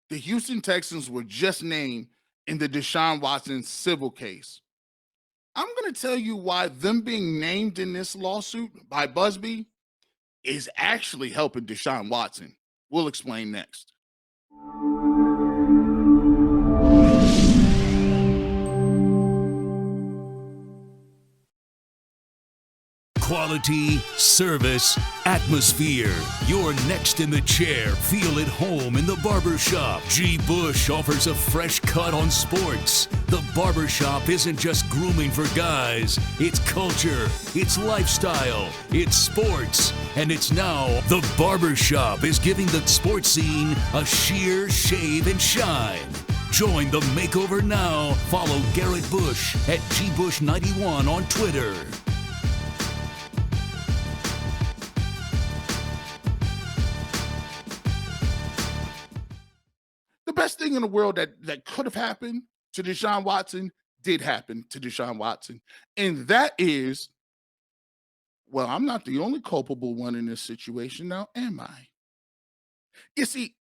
The Houston Texans were just named in the Deshaun Watson civil case. I'm going to tell you why them being named in this lawsuit by Busby is actually helping Deshaun Watson. We'll explain next. Quality, service, atmosphere. You're next in the chair. Feel at home in the barbershop. G. Bush offers a fresh cut on sports. The barbershop isn't just grooming for guys. It's culture, it's lifestyle, it's sports. And it's now the barbershop is giving the sports scene a sheer shave and shine. Join the makeover now. Follow Garrett Bush at GBush91 on Twitter. The best thing in the world that could have happened to Deshaun Watson did happen to Deshaun Watson. And that is, well, I'm not the only culpable one in this situation now, am I? You see,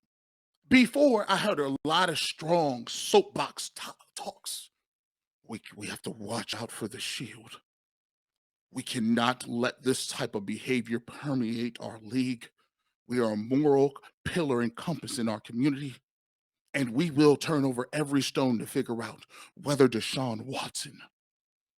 before I heard a lot of strong soapbox talks. We have to watch out for the shield. We cannot let this type of behavior permeate our league. We are a moral pillar and compass in our community. And we will turn over every stone to figure out whether Deshaun Watson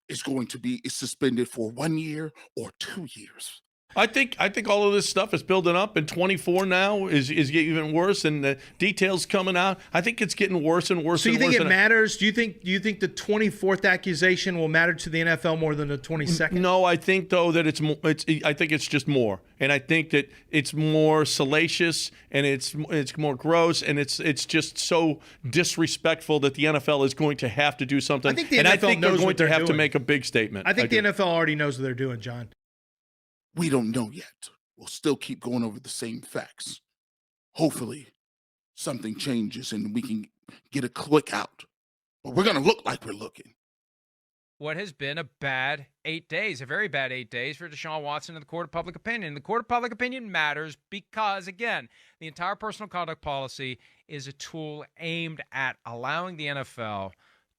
is going to be suspended for 1 year or 2 years. I think all of this stuff is building up, and 24 now is getting even worse, and the details coming out. I think it's getting worse and worse. So you and think worse it matters? Do you think the 24th accusation will matter to the NFL more than the 22nd? No, I think though that I think it's just more, and I think that it's more salacious and it's more gross, and it's just so disrespectful that the NFL is going to have to do something. I think the and NFL I think they're knows going what to they're have to doing. make a big statement. I think the NFL already knows what they're doing, John. We don't know yet. We'll still keep going over the same facts. Hopefully, something changes and we can get a click out. But we're going to look like we're looking. What has been a bad 8 days, a very bad 8 days for Deshaun Watson in the court of public opinion. The court of public opinion matters because, again, the entire personal conduct policy is a tool aimed at allowing the NFL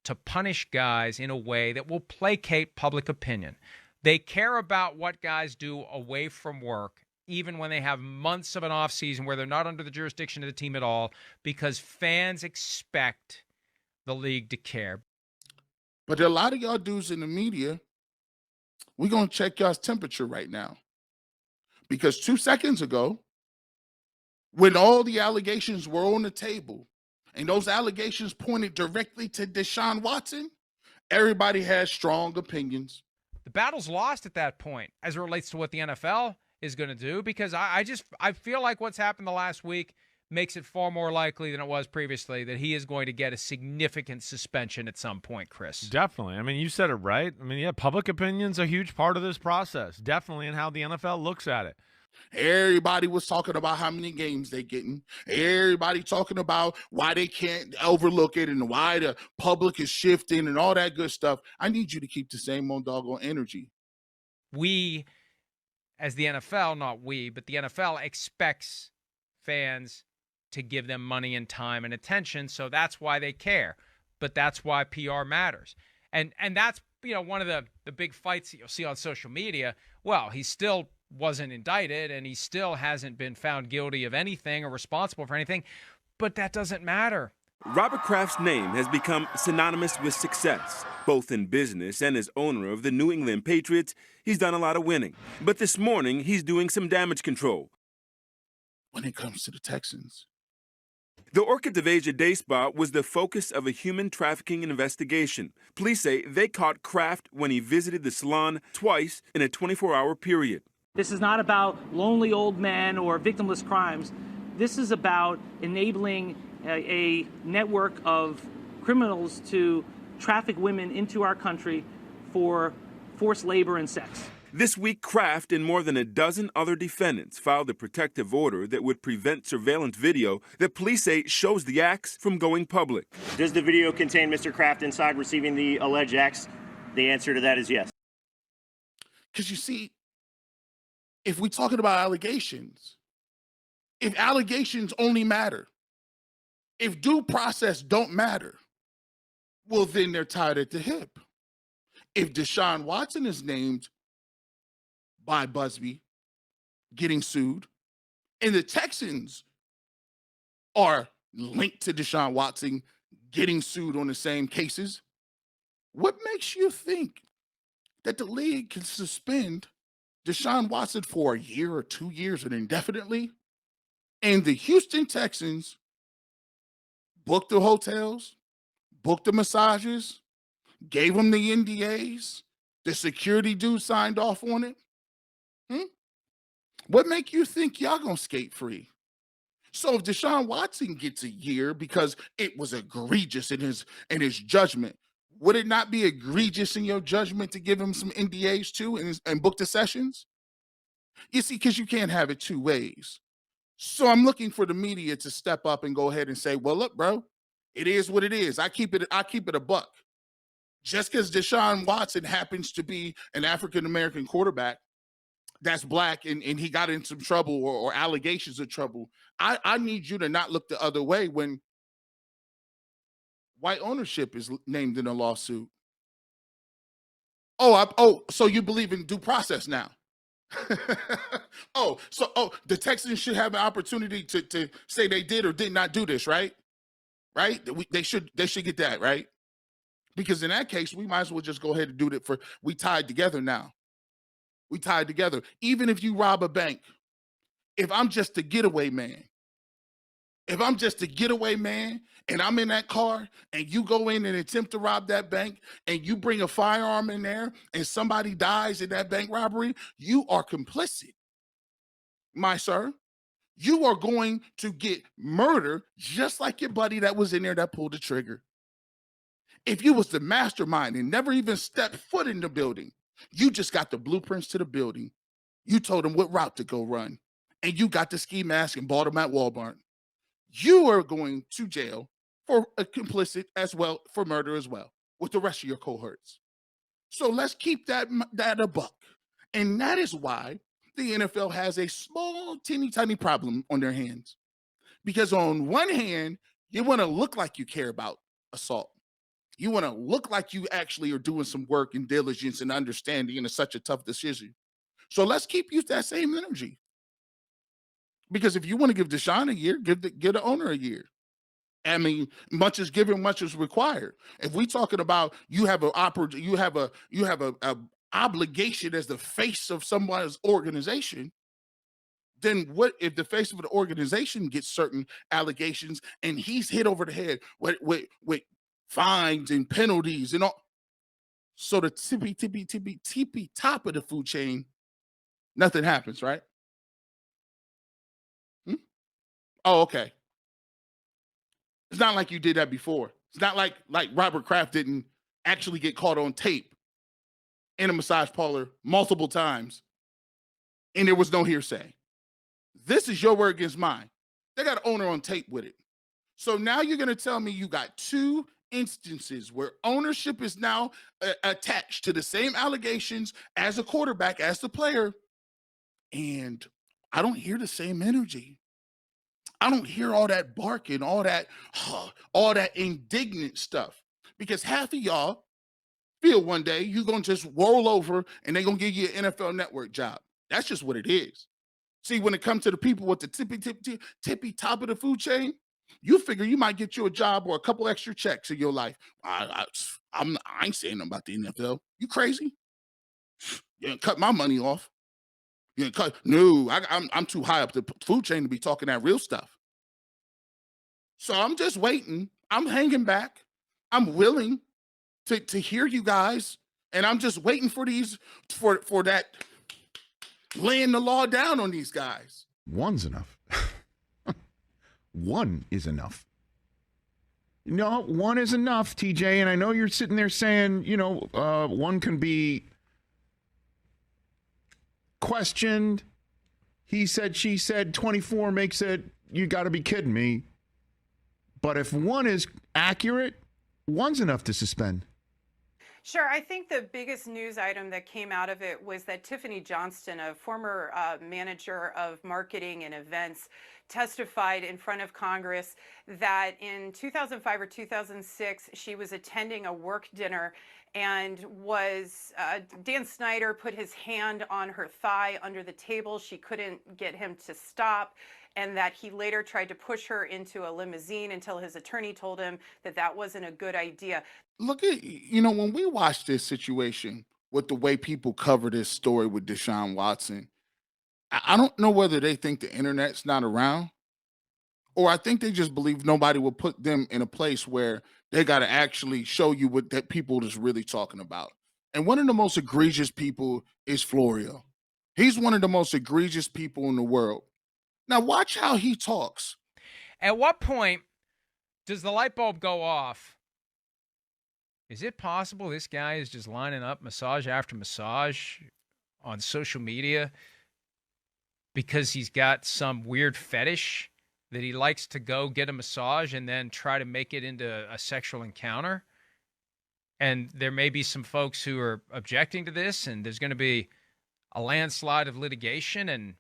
to punish guys in a way that will placate public opinion. They care about what guys do away from work, even when they have months of an offseason where they're not under the jurisdiction of the team at all, because fans expect the league to care. But there are a lot of y'all dudes in the media, we're going to check y'all's temperature right now. Because 2 seconds ago, when all the allegations were on the table, and those allegations pointed directly to Deshaun Watson, everybody has strong opinions. The battle's lost at that point as it relates to what the NFL is going to do, because I feel like what's happened the last week makes it far more likely than it was previously that he is going to get a significant suspension at some point, Chris. Definitely. I mean, you said it right. I mean, yeah, public opinion's a huge part of this process, definitely, in how the NFL looks at it. Everybody was talking about how many games they're getting. Everybody talking about why they can't overlook it and why the public is shifting and all that good stuff. I need you to keep the same old doggone energy. We, as the NFL, not we, but the NFL expects fans to give them money and time and attention, so that's why they care. But that's why PR matters. And that's, one of the big fights that you'll see on social media. Well, he still wasn't indicted and he still hasn't been found guilty of anything or responsible for anything, but that doesn't matter. Robert Kraft's name has become synonymous with success. Both in business and as owner of the New England Patriots, he's done a lot of winning. But this morning, he's doing some damage control. When it comes to the Texans, the Orchid of Asia Day Spa was the focus of a human trafficking investigation. Police say they caught Kraft when he visited the salon twice in a 24-hour period. This is not about lonely old men or victimless crimes. This is about enabling a network of criminals to traffic women into our country for forced labor and sex. This week, Kraft and more than a dozen other defendants filed a protective order that would prevent surveillance video that police say shows the acts from going public. Does the video contain Mr. Kraft inside receiving the alleged acts? The answer to that is yes. Because you see, if we're talking about allegations, if allegations only matter If due process don't matter, well, then they're tied at the hip. If Deshaun Watson is named by Busby getting sued, and the Texans are linked to Deshaun Watson getting sued on the same cases, what makes you think that the league can suspend Deshaun Watson for a year or 2 years and indefinitely, and the Houston Texans booked the hotels, booked the massages, gave him the NDAs, the security dude signed off on it? What make you think y'all gonna skate free? So if Deshaun Watson gets a year because it was egregious in his judgment, would it not be egregious in your judgment to give him some NDAs too and book the sessions? You see, because you can't have it two ways. So I'm looking for the media to step up and go ahead and say, well, look, bro, it is what it is. I keep it a buck. Just because Deshaun Watson happens to be an African-American quarterback that's black and he got in some trouble or allegations of trouble, I need you to not look the other way when white ownership is named in a lawsuit. So you believe in due process now? The Texans should have an opportunity to say they did or did not do this, right? Right? They should get that, right? Because in that case, we might as well just go ahead and do it we tied together now. We tied together. Even if you rob a bank, if I'm just a getaway man, and I'm in that car and you go in and attempt to rob that bank and you bring a firearm in there and somebody dies in that bank robbery, you are complicit, my sir. You are going to get murdered just like your buddy that was in there that pulled the trigger. If you was the mastermind and never even stepped foot in the building, you just got the blueprints to the building. You told them what route to go run, and you got the ski mask and bought them at Walmart. You are going to jail for a complicit as well, for murder as well, with the rest of your cohorts. So let's keep that a buck. And that is why the NFL has a small, teeny, tiny problem on their hands. Because on one hand, you want to look like you care about assault. You want to look like you actually are doing some work and diligence and understanding, and it's such a tough decision. So let's keep using that same energy. Because if you want to give Deshaun a year, give the owner a year. I mean, much is given, much is required. If we're talking about you have a obligation as the face of someone's organization, then what if the face of the organization gets certain allegations and he's hit over the head with fines and penalties and all? So the tippy top of the food chain, nothing happens, right? Oh, okay. It's not like you did that before. It's not like Robert Kraft didn't actually get caught on tape in a massage parlor multiple times and there was no hearsay. This is your word against mine. They got an owner on tape with it. So now you're going to tell me you got two instances where ownership is now attached to the same allegations as a quarterback, as the player, and I don't hear the same energy. I don't hear all that barking, all that indignant stuff, because half of y'all feel one day you're going to just roll over and they're going to give you an NFL Network job. That's just what it is. See, when it comes to the people with the tippy top of the food chain, you figure you might get you a job or a couple extra checks in your life. I ain't saying nothing about the NFL. You crazy? You didn't cut my money off. No, I'm too high up the food chain to be talking that real stuff. So I'm just waiting. I'm hanging back. I'm willing to hear you guys, and I'm just waiting for that laying the law down on these guys. One's enough. One is enough. No, one is enough, TJ. And I know you're sitting there saying, one can be questioned. He said, she said, 24 makes it, you got to be kidding me. But if one is accurate, one's enough to suspend. Sure. I think the biggest news item that came out of it was that Tiffany Johnston, a former manager of marketing and events, testified in front of Congress that in 2005 or 2006, she was attending a work dinner and was Dan Snyder put his hand on her thigh under the table. She couldn't get him to stop, and that he later tried to push her into a limousine until his attorney told him that that wasn't a good idea. Look at, when we watch this situation with the way people cover this story with Deshaun Watson, I don't know whether they think the internet's not around, or I think they just believe nobody will put them in a place where they got to actually show you what that people is really talking about. And one of the most egregious people is Florio. He's one of the most egregious people in the world. Now watch how he talks. At what point does the light bulb go off? Is it possible this guy is just lining up massage after massage on social media because he's got some weird fetish that he likes to go get a massage and then try to make it into a sexual encounter? And there may be some folks who are objecting to this, and there's going to be a landslide of litigation, and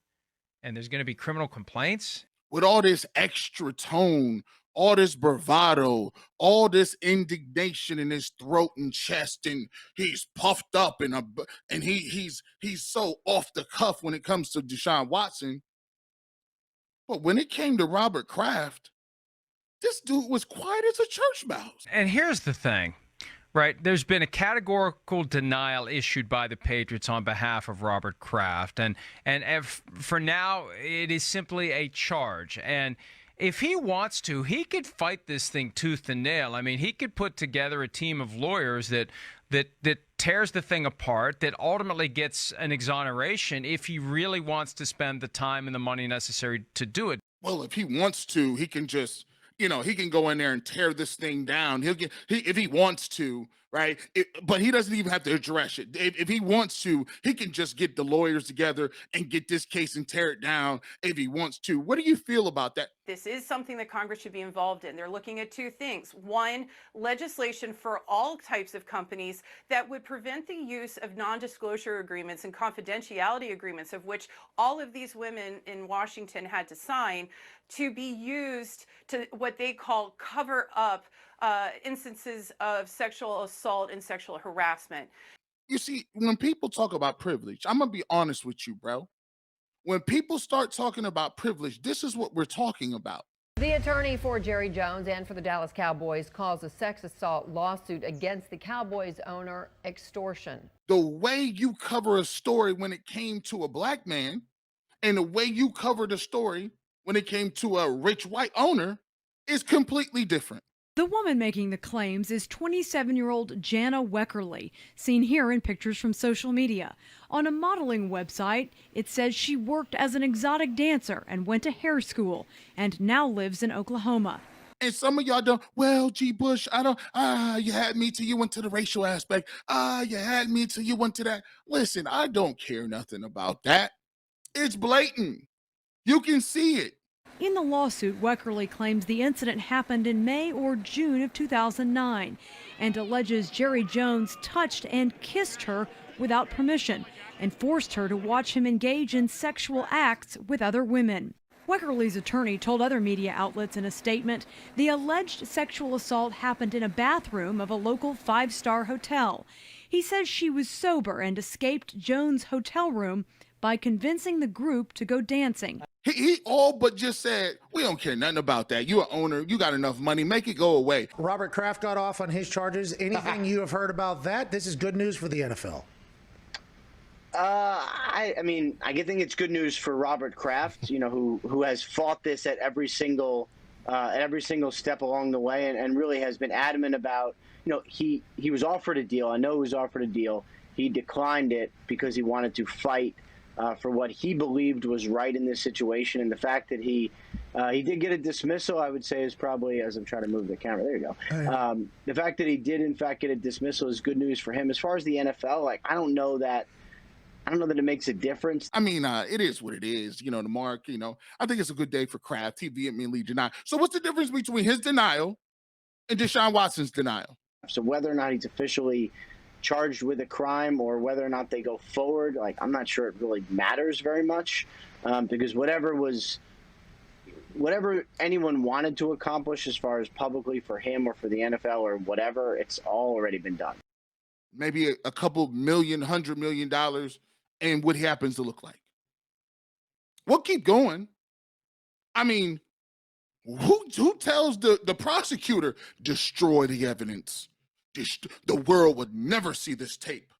there's going to be criminal complaints. With all this extra tone, all this bravado, all this indignation in his throat and chest, and he's puffed up and he's so off the cuff when it comes to Deshaun Watson. But when it came to Robert Kraft, this dude was quiet as a church mouse. And here's the thing, right? There's been a categorical denial issued by the Patriots on behalf of Robert Kraft. And for now, it is simply a charge. And if he wants to, he could fight this thing tooth and nail. I mean, he could put together a team of lawyers that tears the thing apart, that ultimately gets an exoneration if he really wants to spend the time and the money necessary to do it. Well, if he wants to, he can just, he can go in there and tear this thing down. If he wants to, right? But he doesn't even have to address it. If he wants to, he can just get the lawyers together and get this case and tear it down if he wants to. What do you feel about that? This is something that Congress should be involved in. They're looking at two things. One, legislation for all types of companies that would prevent the use of non-disclosure agreements and confidentiality agreements, of which all of these women in Washington had to sign, to be used to what they call cover up instances of sexual assault and sexual harassment. You see, when people talk about privilege, I'm going to be honest with you, bro. When people start talking about privilege, this is what we're talking about. The attorney for Jerry Jones and for the Dallas Cowboys calls a sex assault lawsuit against the Cowboys owner extortion. The way you cover a story when it came to a black man and the way you covered a story when it came to a rich white owner is completely different. The woman making the claims is 27-year-old Jana Weckerly, seen here in pictures from social media. On a modeling website, it says she worked as an exotic dancer and went to hair school and now lives in Oklahoma. And some of y'all don't, well, G. Bush, you had me till you went to the racial aspect. You had me till you went to that. Listen, I don't care nothing about that. It's blatant. You can see it. In the lawsuit, Weckerly claims the incident happened in May or June of 2009 and alleges Jerry Jones touched and kissed her without permission and forced her to watch him engage in sexual acts with other women. Weckerly's attorney told other media outlets in a statement the alleged sexual assault happened in a bathroom of a local five-star hotel. He says she was sober and escaped Jones' hotel room by convincing the group to go dancing. He all but just said, we don't care nothing about that. You're an owner. You got enough money. Make it go away. Robert Kraft got off on his charges. Anything you have heard about that? This is good news for the NFL. I think it's good news for Robert Kraft, who has fought this at every single step along the way and really has been adamant about, he was offered a deal. I know he was offered a deal. He declined it because he wanted to fight for what he believed was right in this situation. And the fact that he did get a dismissal, I would say, is probably, as I'm trying to move the camera, there you go. The fact that he did, in fact, get a dismissal is good news for him. As far as the NFL, I don't know that it makes a difference. I mean, it is what it is. The mark, I think it's a good day for Kraft. He vehemently denied. So what's the difference between his denial and Deshaun Watson's denial? So whether or not he's officially charged with a crime or whether or not they go forward, like, I'm not sure it really matters very much, because whatever anyone wanted to accomplish as far as publicly for him or for the NFL or whatever, it's already been done. Maybe a couple million, $100 million, and what he happens to look like. We'll keep going. I mean, who tells the prosecutor, destroy the evidence? The world would never see this tape.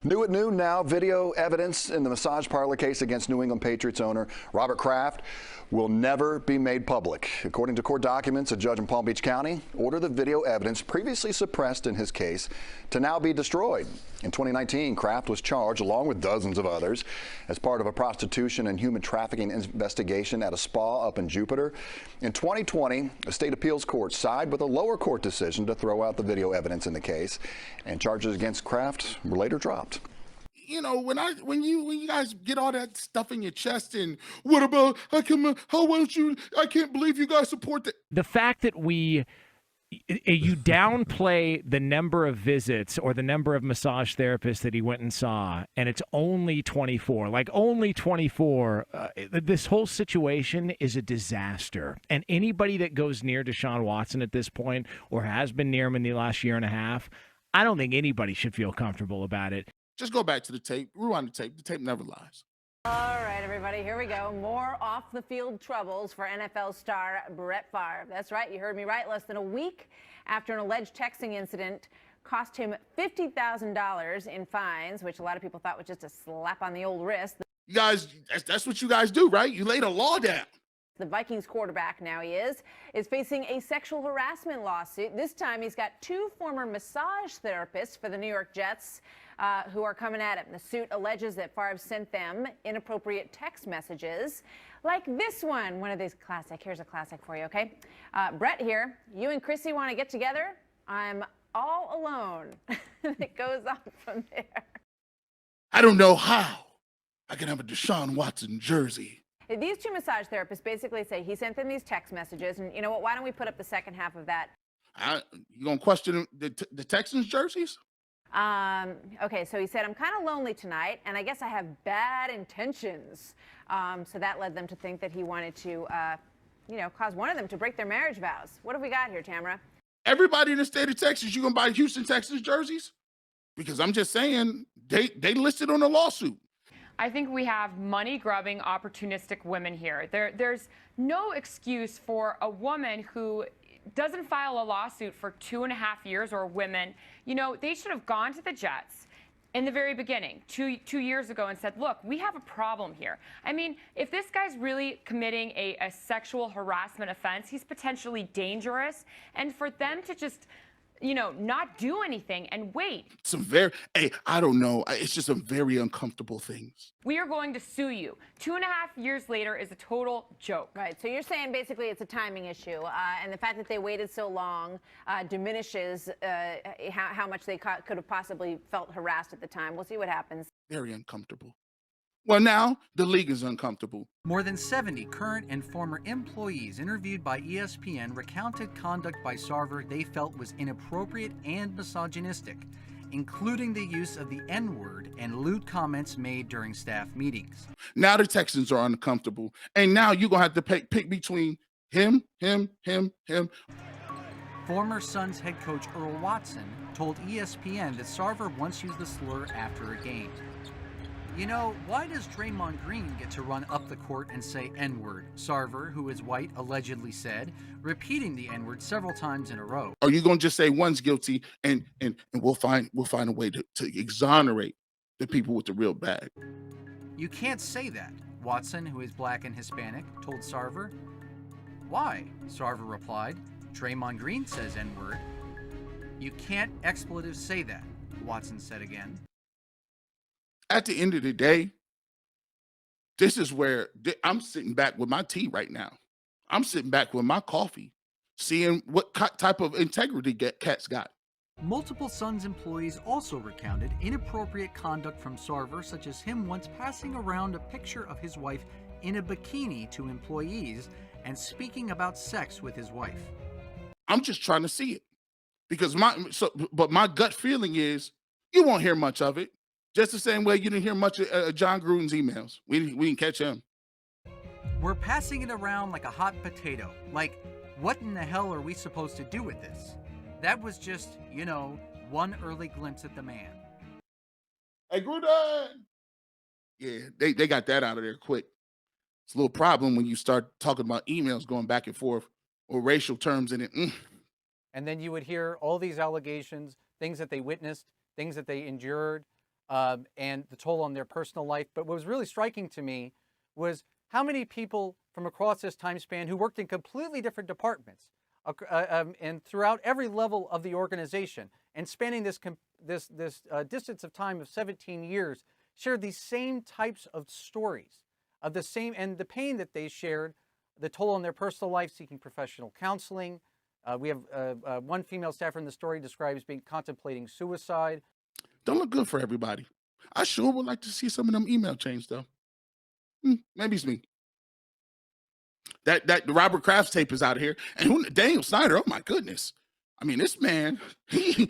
New at noon now, video evidence in the massage parlor case against New England Patriots owner Robert Kraft will never be made public. According to court documents, a judge in Palm Beach County ordered the video evidence previously suppressed in his case to now be destroyed. In 2019, Kraft was charged, along with dozens of others, as part of a prostitution and human trafficking investigation at a spa up in Jupiter. In 2020, a state appeals court sided with a lower court decision to throw out the video evidence in the case, and charges against Kraft were later dropped. You know, when you guys get all that stuff in your chest, and what about I can't believe you guys support that. The fact that you downplay the number of visits or the number of massage therapists that he went and saw, and it's only 24. Like, only 24. This whole situation is a disaster. And anybody that goes near Deshaun Watson at this point, or has been near him in the last year and a half, I don't think anybody should feel comfortable about it. Just go back to the tape, rewind the tape. The tape never lies. All right, everybody, here we go. More off-the-field troubles for NFL star Brett Favre. That's right, you heard me right. Less than a week after an alleged texting incident cost him $50,000 in fines, which a lot of people thought was just a slap on the old wrist. You guys, that's what you guys do, right? You lay the law down. The Vikings quarterback, now he is facing a sexual harassment lawsuit. This time he's got two former massage therapists for the New York Jets who are coming at him. The suit alleges that Favre sent them inappropriate text messages like this one of these classic. Here's a classic for you, okay? Brett here, you and Chrissy want to get together? I'm all alone. It goes on from there. I don't know how I can have a Deshaun Watson jersey. These two massage therapists basically say he sent them these text messages, and you know what? Why don't we put up the second half of that? You gonna question the Texans jerseys? Okay, so he said, I'm kind of lonely tonight, and I guess I have bad intentions. So that led them to think that he wanted to, cause one of them to break their marriage vows. What have we got here, Tamara? Everybody in the state of Texas, you gonna buy Houston Texans jerseys? Because I'm just saying, they listed on the lawsuit. I think we have money-grubbing, opportunistic women here. There's no excuse for a woman who doesn't file a lawsuit for 2.5 years, or women. You know, they should have gone to the Jets in the very beginning, two years ago, and said, look, we have a problem here. I mean, if this guy's really committing a sexual harassment offense, he's potentially dangerous. And for them to just, not do anything and wait. I don't know. It's just some very uncomfortable things. We are going to sue you. 2.5 years later is a total joke. Right. So you're saying basically it's a timing issue, and the fact that they waited so long diminishes how much they could have possibly felt harassed at the time. We'll see what happens. Very uncomfortable. Well, now the league is uncomfortable. More than 70 current and former employees interviewed by ESPN recounted conduct by Sarver they felt was inappropriate and misogynistic, including the use of the N-word and lewd comments made during staff meetings. Now the Texans are uncomfortable, and now you're going to have to pick between him. Former Suns head coach Earl Watson told ESPN that Sarver once used the slur after a game. You know, why does Draymond Green get to run up the court and say N-word? Sarver, who is white, allegedly said, repeating the N-word several times in a row. Are you going to just say one's guilty and we'll find a way to exonerate the people with the real bag? You can't say that, Watson, who is black and Hispanic, told Sarver. Why? Sarver replied. Draymond Green says N-word. You can't expletive say that, Watson said again. At the end of the day, this is where I'm sitting back with my tea right now. I'm sitting back with my coffee, seeing what type of integrity Cat's got. Multiple Suns employees also recounted inappropriate conduct from Sarver, such as him once passing around a picture of his wife in a bikini to employees and speaking about sex with his wife. I'm just trying to see it because my gut feeling is You won't hear much of it. Just the same way you didn't hear much of John Gruden's emails. We didn't catch him. We're passing it around like a hot potato. Like, what in the hell are we supposed to do with this? That was just, one early glimpse at the man. Hey, Gruden! Yeah, they got that out of there quick. It's a little problem when you start talking about emails going back and forth or racial terms in it. And then you would hear all these allegations, things that they witnessed, things that they endured, and the toll on their personal life. But what was really striking to me was how many people from across this time span who worked in completely different departments and throughout every level of the organization and spanning this distance of time of 17 years shared these same types of stories of the same, and the pain that they shared, the toll on their personal life, seeking professional counseling. We have one female staffer in the story describes contemplating suicide. Don't look good for everybody. I sure would like to see some of them email chains, though. Maybe it's me. That Robert Kraft's tape is out here, and Daniel Snyder. Oh my goodness! I mean, this man, he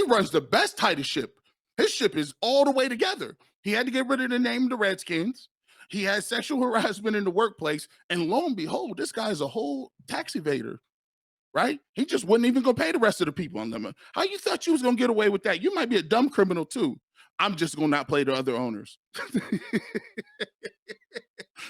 runs the best tightest ship. His ship is all the way together. He had to get rid of the name of the Redskins. He had sexual harassment in the workplace, and lo and behold, this guy is a whole tax evader. Right? He just wouldn't even go pay the rest of the people on them. How you thought you was gonna get away with that? You might be a dumb criminal too. I'm just gonna not play the other owners.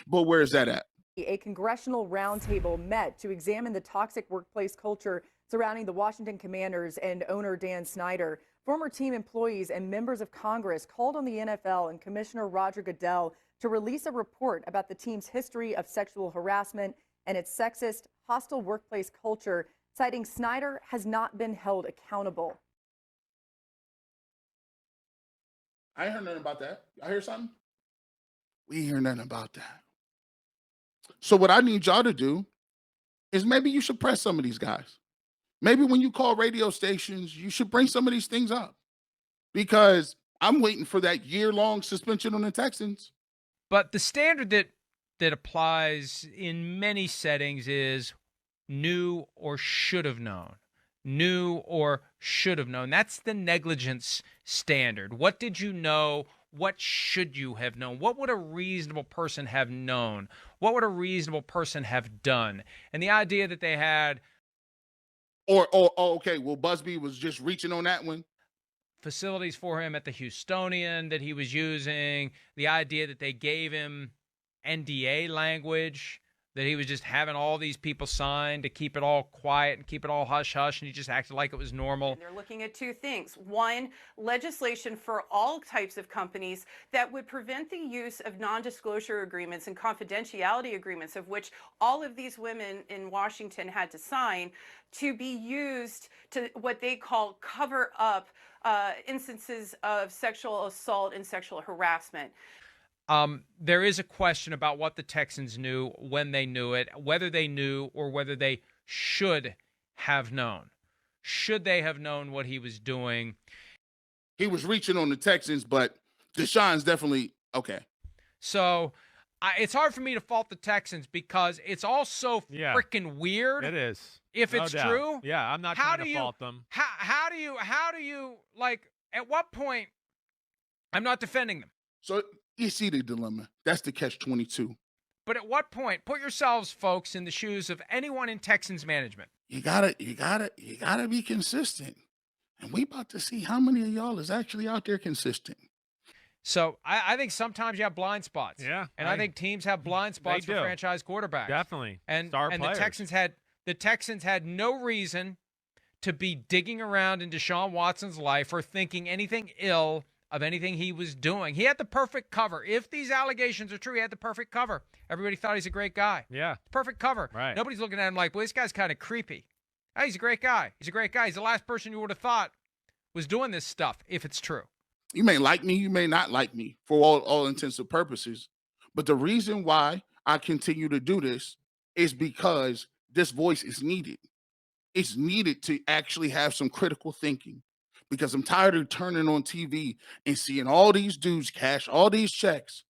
But where is that at? A congressional roundtable met to examine the toxic workplace culture surrounding the Washington Commanders and owner Dan Snyder. Former team employees and members of Congress called on the NFL and Commissioner Roger Goodell to release a report about the team's history of sexual harassment and its sexist, hostile workplace culture, citing Snyder has not been held accountable. I ain't heard nothing about that. I hear something? We ain't hear nothing about that. So what I need y'all to do is maybe you should press some of these guys. Maybe when you call radio stations, you should bring some of these things up. Because I'm waiting for that year-long suspension on the Texans. But the standard that applies in many settings is knew or should have known. Knew or should have known. That's the negligence standard. What did you know? What should you have known? What would a reasonable person have known? What would a reasonable person have done? And the idea that they had... okay, well, Busby was just reaching on that one. Facilities for him at the Houstonian that he was using. The idea that they gave him NDA language, that he was just having all these people sign to keep it all quiet and keep it all hush-hush, and he just acted like it was normal. And they're looking at two things. One, legislation for all types of companies that would prevent the use of non-disclosure agreements and confidentiality agreements, of which all of these women in Washington had to sign, to be used to what they call cover up instances of sexual assault and sexual harassment. There is a question about what the Texans knew, when they knew it, whether they knew or whether they should have known. Should they have known what he was doing? He was reaching on the Texans, but Deshaun's definitely okay. So it's hard for me to fault the Texans because it's all so freaking weird. It is. If No it's doubt. true. Yeah, I'm not trying to fault them. How do you, like, at what point, I'm not defending them. So you see the dilemma. That's the catch-22. But at what point, put yourselves, folks, in the shoes of anyone in Texans management. You gotta be consistent. And we about to see how many of y'all is actually out there consistent. So I think sometimes you have blind spots. Yeah. And I think teams have blind spots for do. franchise quarterbacks. Definitely. And Star the players. Texans had no reason to be digging around in Deshaun Watson's life or thinking anything ill of anything he was doing. He had the perfect cover. If these allegations are true, he had the perfect cover. Everybody thought he's a great guy. Yeah. Perfect cover. Right. Nobody's looking at him like, well, this guy's kind of creepy. Oh, he's a great guy. He's a great guy. He's the last person you would have thought was doing this stuff, if it's true. You may like me, you may not like me for all intents and purposes. But the reason why I continue to do this is because this voice is needed. It's needed to actually have some critical thinking. Because I'm tired of turning on TV and seeing all these dudes cash all these checks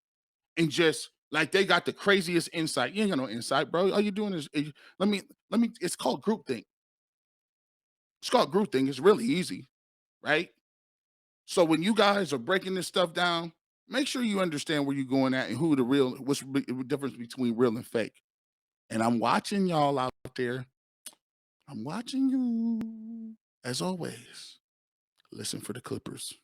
and just like they got the craziest insight. You ain't got no insight, bro. All you're doing is let me. It's called groupthink. It's called groupthink. It's really easy, right? So when you guys are breaking this stuff down, make sure you understand where you're going at and who the real, what's the difference between real and fake. And I'm watching y'all out there. I'm watching you. As always, listen for the Clippers.